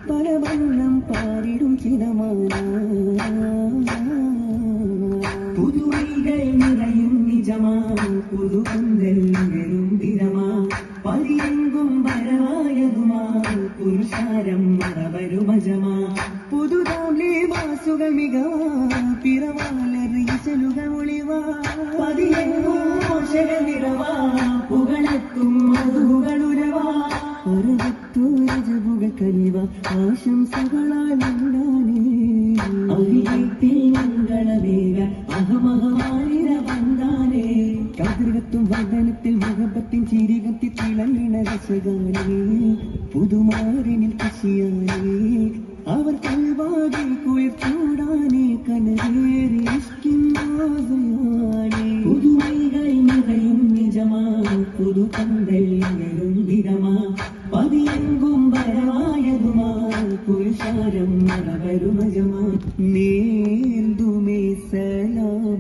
പല വണ്ണം പാരിടും ചിരമാന പുതുവൈകൾ നിറയും നിജമാ പുതുപന്തൽ വരും തിരമാ പതിയെങ്കും വരവായതുമാ പുരുഷാരം മറവരുമജമാ പുതുതാംലേ വാസുകൾ മികവാ പിറവാലറിയിച്ചലുകൾ ഒളിവാ പതിയെങ്കും മോശക നിറവാ പുകളെത്തും മധുകളുരവാ അറുപത്തോരജപുകൾ കനിവ ആശംസകളാൽ ഉണ്ടാനേ അവിയത്തിൽ മംഗളവേഗ അഹമഹമാലിര വന്ദാനേ കതിർകത്തും വദനത്തിൽ മുഖപ്പത്തിൻ ചിരികത്തി തിളങ്ങിണ രസഗാനേ പുതുമാരനിൽ കശിയാനേ അവർ കൽവാകെ കുളിർ ചൂടാനേ കനവേറി ഇഷ്കിന്നാസയാനേ പുതുമൈകൾ നിറയും നിജമാ പുതുപന്തൽ ിരമാ പതിയെങ്കും വരവായതുമാ പുരുഷാരം മറവരുമജമാ നേർതുമേ സലാം